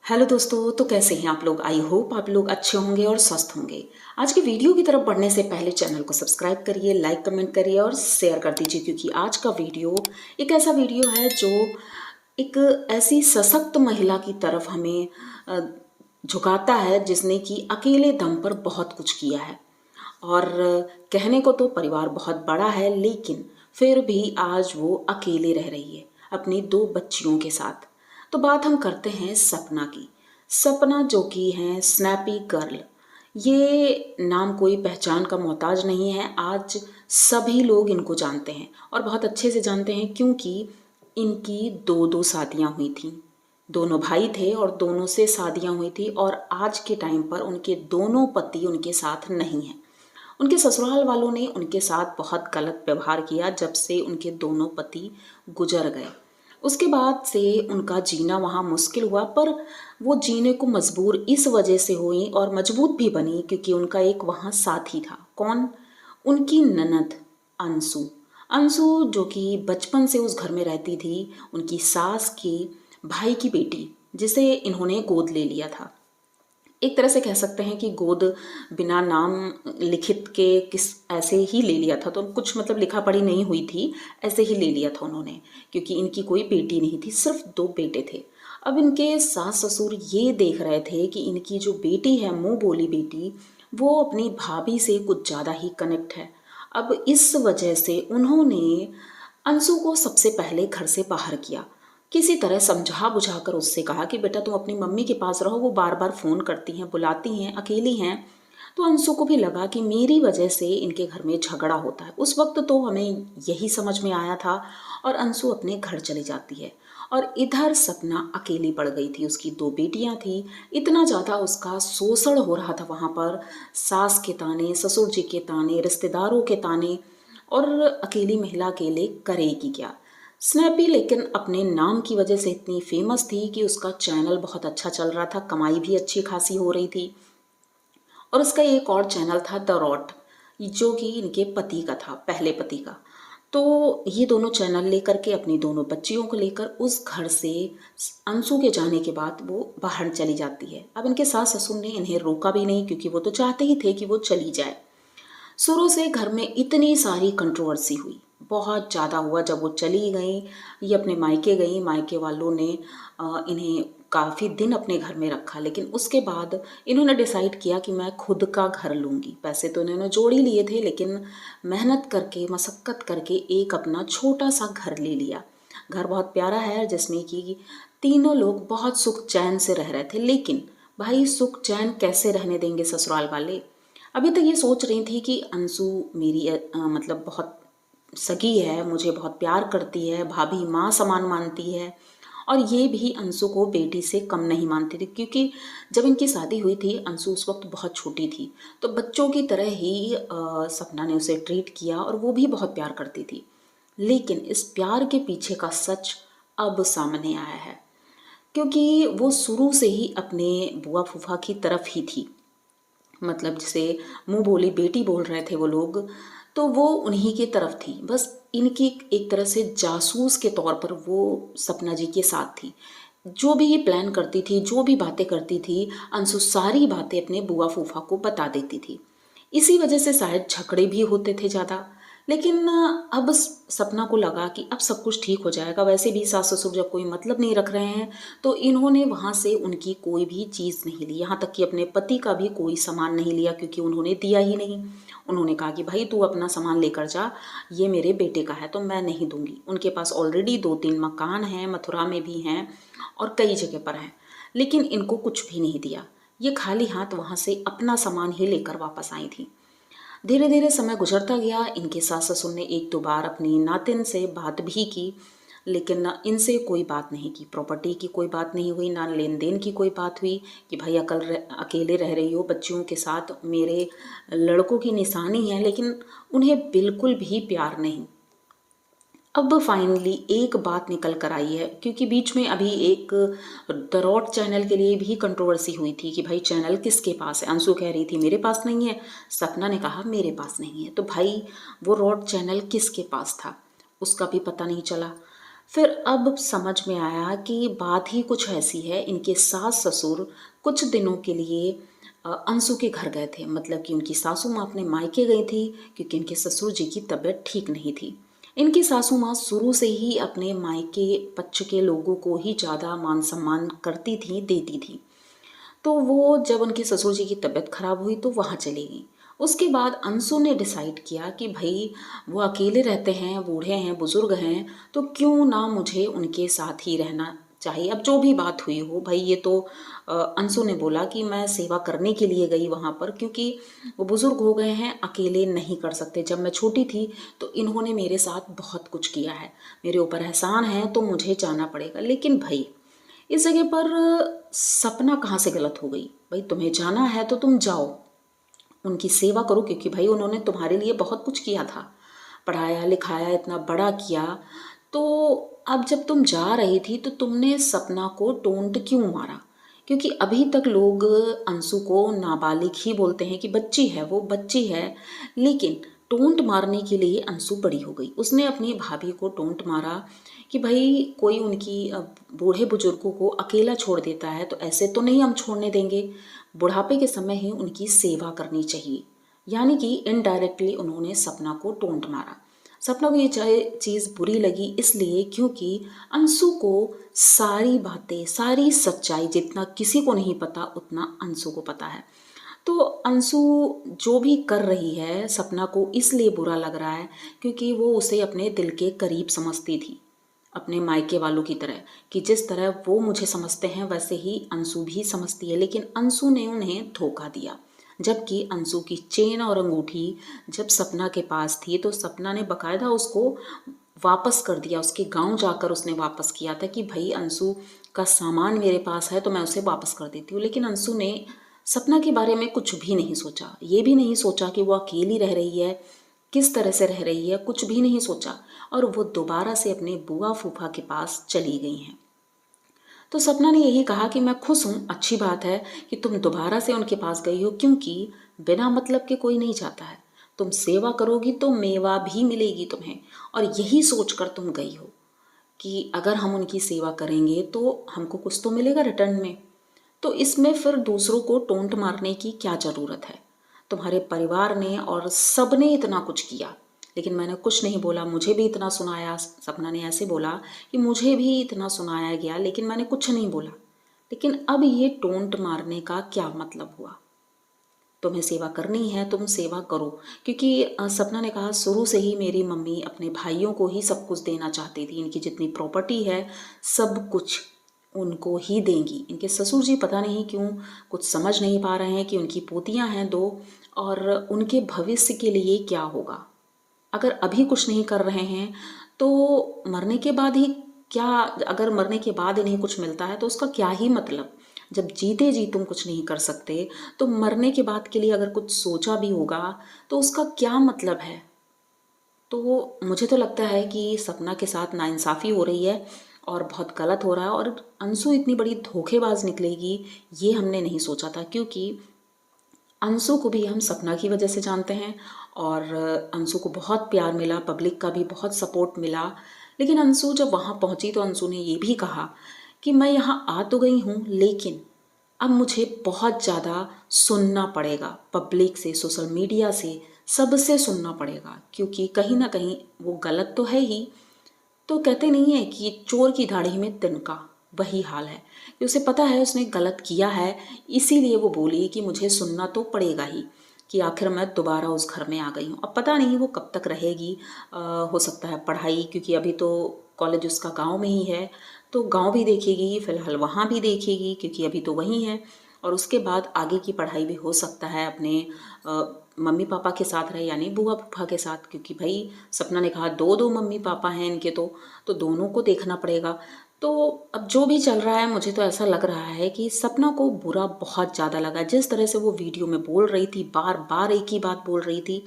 Hello दोस्तों, तो कैसे हैं आप लोग। आई होप आप लोग अच्छे होंगे और स्वस्थ होंगे। आज की वीडियो की तरफ बढ़ने से पहले चैनल को सब्सक्राइब करिए, लाइक कमेंट करिए और शेयर कर दीजिए, क्योंकि आज का वीडियो एक ऐसा वीडियो है जो एक ऐसी सशक्त महिला की तरफ हमें अ, झुकाता है, जिसने कि अकेले दम पर बहुत कुछ किया है। और कहने को तो परिवार बहुत बड़ा है, लेकिन फिर भी आज वो अकेले रह रही है अपनी दो बच्चियों के साथ। तो बात हम करते हैं सपना की। सपना जो कि है स्नैपी गर्ल। ये नाम कोई पहचान का मोहताज नहीं है। आज सभी लोग इनको जानते हैं और बहुत अच्छे से जानते हैं, क्योंकि इनकी दो दो शादियां हुई थी। दोनों भाई थे और दोनों से शादियां हुई थी, और आज के टाइम पर उनके दोनों पति उनके साथ नहीं हैं। उनके ससुराल वालों ने उनके साथ बहुत गलत व्यवहार किया जब से उनके दोनों पति गुजर गए। उसके बाद से उनका जीना वहाँ मुश्किल हुआ, पर वो जीने को मजबूर इस वजह से हुई और मजबूत भी बनी, क्योंकि उनका एक वहाँ साथी था। कौन? उनकी ननद अंशु। अंशु जो कि बचपन से उस घर में रहती थी, उनकी सास की भाई की बेटी, जिसे इन्होंने गोद ले लिया था। एक तरह से कह सकते हैं कि गोद बिना नाम लिखित के किस ऐसे ही ले लिया था, तो कुछ मतलब लिखा पढ़ी नहीं हुई थी, ऐसे ही ले लिया था उन्होंने, क्योंकि इनकी कोई बेटी नहीं थी, सिर्फ दो बेटे थे। अब इनके सास ससुर ये देख रहे थे कि इनकी जो बेटी है, मुंह बोली बेटी, वो अपनी भाभी से कुछ ज़्यादा ही कनेक्ट है। अब इस वजह से उन्होंने अंशु को सबसे पहले घर से बाहर किया। किसी तरह समझा बुझा कर उससे कहा कि बेटा तुम अपनी मम्मी के पास रहो, वो बार बार फ़ोन करती हैं, बुलाती हैं, अकेली हैं। तो अंशु को भी लगा कि मेरी वजह से इनके घर में झगड़ा होता है। उस वक्त तो हमें यही समझ में आया था, और अंशु अपने घर चली जाती है। और इधर सपना अकेली पड़ गई थी, उसकी दो बेटियां थी। इतना ज़्यादा उसका शोषण हो रहा था वहाँ पर, सास के ताने, ससुर जी के ताने, रिश्तेदारों के ताने, और अकेली महिला के लिए करेगी क्या। स्नैपी लेकिन अपने नाम की वजह से इतनी फेमस थी कि उसका चैनल बहुत अच्छा चल रहा था, कमाई भी अच्छी खासी हो रही थी। और उसका एक और चैनल था द रॉट, जो कि इनके पति का था, पहले पति का। तो ये दोनों चैनल लेकर के अपनी दोनों बच्चियों को लेकर उस घर से अंशु के जाने के बाद वो बाहर चली जाती है। अब इनके सास ससुर ने इन्हें रोका भी नहीं, क्योंकि वो तो चाहते ही थे कि वो चली जाए। शुरू से घर में इतनी सारी कंट्रोवर्सी हुई, बहुत ज़्यादा हुआ। जब वो चली गई, ये अपने मायके गई, मायके वालों ने इन्हें काफ़ी दिन अपने घर में रखा, लेकिन उसके बाद इन्होंने डिसाइड किया कि मैं खुद का घर लूँगी। पैसे तो इन्होंने जोड़ ही लिए थे, लेकिन मेहनत करके, मशक्क़त करके एक अपना छोटा सा घर ले लिया। घर बहुत प्यारा है, जिसमें कि तीनों लोग बहुत सुख चैन से रह रहे थे। लेकिन भाई, सुख चैन कैसे रहने देंगे ससुराल वाले। अभी तक ये सोच रही थी कि अंशु मेरी मतलब बहुत सगी है, मुझे बहुत प्यार करती है, भाभी माँ समान मानती है। और ये भी अंशु को बेटी से कम नहीं मानती थी, क्योंकि जब इनकी शादी हुई थी अंशु उस वक्त बहुत छोटी थी। तो बच्चों की तरह ही सपना ने उसे ट्रीट किया, और वो भी बहुत प्यार करती थी। लेकिन इस प्यार के पीछे का सच अब सामने आया है, क्योंकि वो शुरू से ही अपने बुआ फूफा की तरफ ही थी। मतलब जिसे मुंह बोली बेटी बोल रहे थे वो लोग, तो वो उन्हीं की तरफ थी। बस इनकी एक तरह से जासूस के तौर पर वो सपना जी के साथ थी। जो भी ये प्लान करती थी, जो भी बातें करती थी, अंशु सारी बातें अपने बुआ फूफा को बता देती थी। इसी वजह से शायद झगड़े भी होते थे ज़्यादा। लेकिन अब सपना को लगा कि अब सब कुछ ठीक हो जाएगा। वैसे भी सास ससुर जब कोई मतलब नहीं रख रहे हैं, तो इन्होंने वहाँ से उनकी कोई भी चीज़ नहीं ली, यहाँ तक कि अपने पति का भी कोई सामान नहीं लिया, क्योंकि उन्होंने दिया ही नहीं। उन्होंने कहा कि भाई तू अपना सामान लेकर जा, ये मेरे बेटे का है तो मैं नहीं दूंगी। उनके पास ऑलरेडी 2-3 मकान हैं, मथुरा में भी हैं और कई जगह पर हैं, लेकिन इनको कुछ भी नहीं दिया। ये खाली हाथ वहाँ से अपना सामान ही लेकर वापस आई थी। धीरे धीरे समय गुजरता गया। इनके सास ससुर ने एक दो बार अपनी नातिन से बात भी की, लेकिन ना इनसे कोई बात नहीं की, प्रॉपर्टी की कोई बात नहीं हुई, ना लेन देन की कोई बात हुई कि भाई अकेले रह रही हो बच्चियों के साथ, मेरे लड़कों की निशानी है, लेकिन उन्हें बिल्कुल भी प्यार नहीं। अब फाइनली एक बात निकल कर आई है, क्योंकि बीच में अभी एक द रॉड चैनल के लिए भी कंट्रोवर्सी हुई थी कि भाई चैनल किसके पास है। अंशु कह रही थी मेरे पास नहीं है, सपना ने कहा मेरे पास नहीं है। तो भाई वो रॉड चैनल किसके पास था उसका भी पता नहीं चला। फिर अब समझ में आया कि बात ही कुछ ऐसी है, इनके सास ससुर कुछ दिनों के लिए अंशु के घर गए थे। मतलब कि उनकी सासू माँ अपने मायके गई थी क्योंकि इनके ससुर जी की तबीयत ठीक नहीं थी। इनकी सासू माँ शुरू से ही अपने मायके पक्ष के लोगों को ही ज़्यादा मान सम्मान करती थी, देती थी। तो वो जब उनके ससुर जी की तबीयत खराब हुई तो वहाँ चली गई। उसके बाद अंशु ने डिसाइड किया कि भाई वो अकेले रहते हैं, बूढ़े हैं, बुजुर्ग हैं, तो क्यों ना मुझे उनके साथ ही रहना चाहिए। अब जो भी बात हुई हो भाई, ये तो अंशु ने बोला कि मैं सेवा करने के लिए गई वहाँ पर, क्योंकि वो बुजुर्ग हो गए हैं, अकेले नहीं कर सकते। जब मैं छोटी थी तो इन्होंने मेरे साथ बहुत कुछ किया है, मेरे ऊपर एहसान है, तो मुझे जाना पड़ेगा। लेकिन भाई इस जगह पर सपना कहाँ से गलत हो गई। भाई तुम्हें जाना है तो तुम जाओ, उनकी सेवा करो, क्योंकि भाई उन्होंने तुम्हारे लिए बहुत कुछ किया था, पढ़ाया लिखाया, इतना बड़ा किया। तो अब जब तुम जा रही थी तो तुमने सपना को टोंट क्यों मारा? क्योंकि अभी तक लोग अंशु को नाबालिग ही बोलते हैं कि बच्ची है, वो बच्ची है। लेकिन टोंट मारने के लिए अंशु बड़ी हो गई। उसने अपनी भाभी को टोंट मारा कि भाई कोई उनकी बूढ़े बुजुर्गों को अकेला छोड़ देता है तो ऐसे तो नहीं हम छोड़ने देंगे, बुढ़ापे के समय ही उनकी सेवा करनी चाहिए। यानी कि इनडायरेक्टली उन्होंने सपना को टोंट मारा। सपना को ये चाहे चीज़ बुरी लगी इसलिए क्योंकि अंशु को सारी बातें, सारी सच्चाई जितना किसी को नहीं पता उतना अंशु को पता है। तो अंशु जो भी कर रही है सपना को इसलिए बुरा लग रहा है क्योंकि वो उसे अपने दिल के करीब समझती थी, अपने मायके वालों की तरह, कि जिस तरह वो मुझे समझते हैं वैसे ही अंशु भी समझती है। लेकिन अंशु ने उन्हें धोखा दिया। जबकि अंशु की चेन और अंगूठी जब सपना के पास थी तो सपना ने बकायदा उसको वापस कर दिया। उसके गांव जाकर उसने वापस किया था कि भाई अंशु का सामान मेरे पास है तो मैं उसे वापस कर देती हूँ। लेकिन अंशु ने सपना के बारे में कुछ भी नहीं सोचा, ये भी नहीं सोचा कि वो अकेली रह रही है, किस तरह से रह रही है, कुछ भी नहीं सोचा। और वो दोबारा से अपने बुआ फूफा के पास चली गई हैं। तो सपना ने यही कहा कि मैं खुश हूँ, अच्छी बात है कि तुम दोबारा से उनके पास गई हो, क्योंकि बिना मतलब के कोई नहीं जाता है। तुम सेवा करोगी तो मेवा भी मिलेगी तुम्हें। और यही सोचकर तुम गई हो कि अगर हम उनकी सेवा करेंगे तो हमको कुछ तो मिलेगा रिटर्न में। तो इसमें फिर दूसरों को टोंट मारने की क्या ज़रूरत है? तुम्हारे परिवार ने और सबने इतना कुछ किया, लेकिन मैंने कुछ नहीं बोला। मुझे भी इतना सुनाया, सपना ने ऐसे बोला कि मुझे भी इतना सुनाया गया लेकिन मैंने कुछ नहीं बोला। लेकिन अब ये टोंट मारने का क्या मतलब हुआ? तुम्हें सेवा करनी है, तुम सेवा करो। क्योंकि सपना ने कहा शुरू से ही मेरी मम्मी अपने भाइयों को ही सब कुछ देना चाहती थी, इनकी जितनी प्रॉपर्टी है सब कुछ उनको ही देंगी। इनके ससुर जी पता नहीं क्यों कुछ समझ नहीं पा रहे हैं कि उनकी पोतियां हैं दो, और उनके भविष्य के लिए क्या होगा। अगर अभी कुछ नहीं कर रहे हैं तो मरने के बाद ही क्या? अगर मरने के बाद इन्हें कुछ मिलता है तो उसका क्या ही मतलब? जब जीते जी तुम कुछ नहीं कर सकते तो मरने के बाद के लिए अगर कुछ सोचा भी होगा तो उसका क्या मतलब है? तो मुझे तो लगता है कि सपना के साथ नाइंसाफ़ी हो रही है और बहुत गलत हो रहा है। और अंशु इतनी बड़ी धोखेबाज निकलेगी ये हमने नहीं सोचा था, क्योंकि अंशु को भी हम सपना की वजह से जानते हैं और अंशु को बहुत प्यार मिला, पब्लिक का भी बहुत सपोर्ट मिला। लेकिन अंशु जब वहाँ पहुँची तो अंशु ने ये भी कहा कि मैं यहाँ आ तो गई हूँ लेकिन अब मुझे बहुत ज़्यादा सुनना पड़ेगा, पब्लिक से, सोशल मीडिया से, सबसे सुनना पड़ेगा, क्योंकि कहीं ना कहीं वो गलत तो है ही। तो कहते नहीं है कि चोर की दाढ़ी में तिनका, वही हाल है कि उसे पता है उसने गलत किया है, इसीलिए वो बोली कि मुझे सुनना तो पड़ेगा ही, कि आखिर मैं दोबारा उस घर में आ गई हूँ। अब पता नहीं वो कब तक रहेगी। हो सकता है पढ़ाई, क्योंकि अभी तो कॉलेज उसका गांव में ही है, तो गांव भी देखेगी, फिलहाल वहाँ भी देखेगी क्योंकि अभी तो वहीं है। और उसके बाद आगे की पढ़ाई भी हो सकता है अपने मम्मी पापा के साथ रहे, यानी बुआ फूफा के साथ, क्योंकि भाई सपना ने कहा दो दो मम्मी पापा हैं इनके, तो दोनों को देखना पड़ेगा। तो अब जो भी चल रहा है मुझे तो ऐसा लग रहा है कि सपना को बुरा बहुत ज़्यादा लगा। जिस तरह से वो वीडियो में बोल रही थी, बार बार एक ही बात बोल रही थी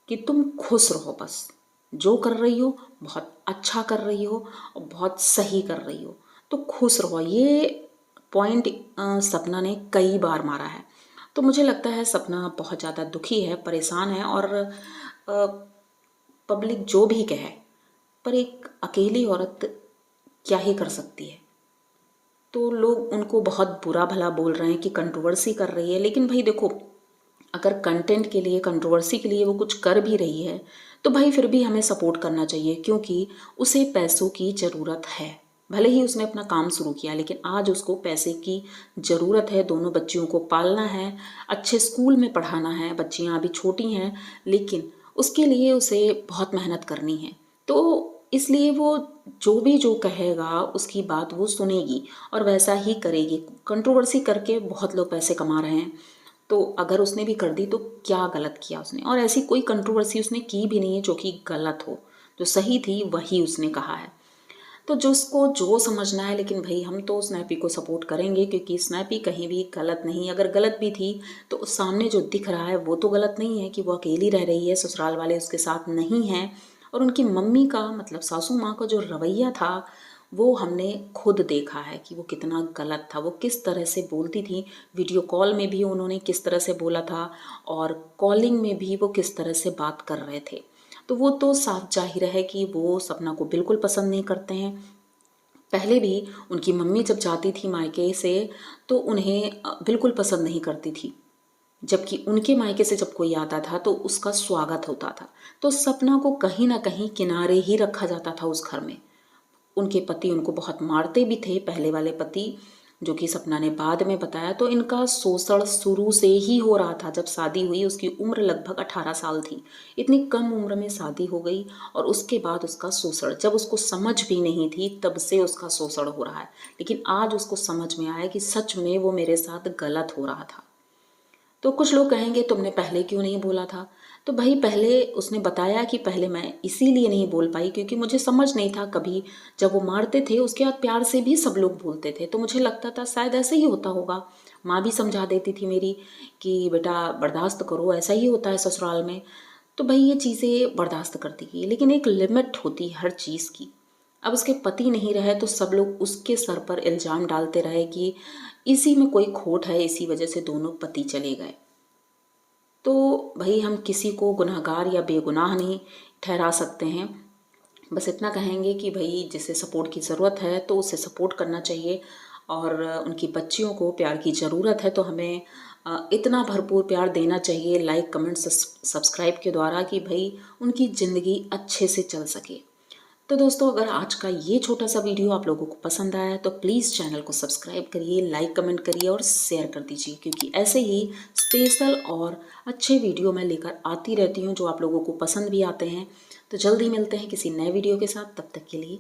कि तुम खुश रहो, बस जो कर रही हो बहुत अच्छा कर रही हो और बहुत सही कर रही हो, तो खुश रहो। ये पॉइंट सपना ने कई बार मारा है। तो मुझे लगता है सपना बहुत ज़्यादा दुखी है, परेशान है। और पब्लिक जो भी कहे, पर एक अकेली औरत क्या ही कर सकती है। तो लोग उनको बहुत बुरा भला बोल रहे हैं कि कंट्रोवर्सी कर रही है, लेकिन भाई देखो, अगर कंटेंट के लिए, कंट्रोवर्सी के लिए वो कुछ कर भी रही है तो भाई फिर भी हमें सपोर्ट करना चाहिए, क्योंकि उसे पैसों की ज़रूरत है। भले ही उसने अपना काम शुरू किया, लेकिन आज उसको पैसे की ज़रूरत है। दोनों बच्चियों को पालना है, अच्छे स्कूल में पढ़ाना है। बच्चियां अभी छोटी हैं, लेकिन उसके लिए उसे बहुत मेहनत करनी है। तो इसलिए वो जो कहेगा उसकी बात वो सुनेगी और वैसा ही करेगी। कंट्रोवर्सी करके बहुत लोग पैसे कमा रहे हैं, तो अगर उसने भी कर दी तो क्या गलत किया उसने। और ऐसी कोई कंट्रोवर्सी उसने की भी नहीं है जो कि गलत हो। जो सही थी वही उसने कहा है। तो जो उसको जो समझना है, लेकिन भाई हम तो स्नैपी को सपोर्ट करेंगे, क्योंकि स्नैपी कहीं भी गलत नहीं। अगर गलत भी थी तो उस सामने जो दिख रहा है वो तो गलत नहीं है कि वो अकेली रह रही है, ससुराल वाले उसके साथ नहीं हैं। और उनकी मम्मी का, मतलब सासू माँ का जो रवैया था वो हमने खुद देखा है कि वो कितना गलत था। वो किस तरह से बोलती थी, वीडियो कॉल में भी उन्होंने किस तरह से बोला था और कॉलिंग में भी वो किस तरह से बात कर रहे थे। तो वो तो साफ जाहिर है कि वो सपना को बिल्कुल पसंद नहीं करते हैं। पहले भी उनकी मम्मी जब जाती थी मायके से तो उन्हें बिल्कुल पसंद नहीं करती थी, जबकि उनके मायके से जब कोई आता था तो उसका स्वागत होता था। तो सपना को कहीं ना कहीं किनारे ही रखा जाता था उस घर में। उनके पति उनको बहुत मारते भी थे, पहले वाले पति, जो कि सपना ने बाद में बताया। तो इनका शोषण शुरू से ही हो रहा था। जब शादी हुई उसकी उम्र लगभग 18 साल थी। इतनी कम उम्र में शादी हो गई और उसके बाद उसका शोषण, जब उसको समझ भी नहीं थी तब से उसका शोषण हो रहा है। लेकिन आज उसको समझ में आया कि सच में वो मेरे साथ गलत हो रहा था। तो कुछ लोग कहेंगे तुमने पहले क्यों नहीं बोला था। तो भाई पहले उसने बताया कि पहले मैं इसीलिए नहीं बोल पाई क्योंकि मुझे समझ नहीं था। कभी जब वो मारते थे उसके बाद प्यार से भी सब लोग बोलते थे, तो मुझे लगता था शायद ऐसे ही होता होगा। माँ भी समझा देती थी मेरी कि बेटा बर्दाश्त करो, ऐसा ही होता है ससुराल में। तो भाई ये चीज़ें बर्दाश्त करती थी, लेकिन एक लिमिट होती है हर चीज़ की। अब उसके पति नहीं रहे तो सब लोग उसके सर पर इल्ज़ाम डालते रहे कि इसी में कोई खोट है, इसी वजह से दोनों पति चले गए। तो भाई हम किसी को गुनहगार या बेगुनाह नहीं ठहरा सकते हैं। बस इतना कहेंगे कि भाई जिसे सपोर्ट की ज़रूरत है तो उसे सपोर्ट करना चाहिए। और उनकी बच्चियों को प्यार की ज़रूरत है तो हमें इतना भरपूर प्यार देना चाहिए, लाइक कमेंट सब्सक्राइब के द्वारा, कि भाई उनकी ज़िंदगी अच्छे से चल सके। तो दोस्तों, अगर आज का ये छोटा सा वीडियो आप लोगों को पसंद आया तो प्लीज़ चैनल को सब्सक्राइब करिए, लाइक कमेंट करिए और शेयर कर दीजिए, क्योंकि ऐसे ही स्पेशल और अच्छे वीडियो मैं लेकर आती रहती हूँ जो आप लोगों को पसंद भी आते हैं। तो जल्दी मिलते हैं किसी नए वीडियो के साथ, तब तक के लिए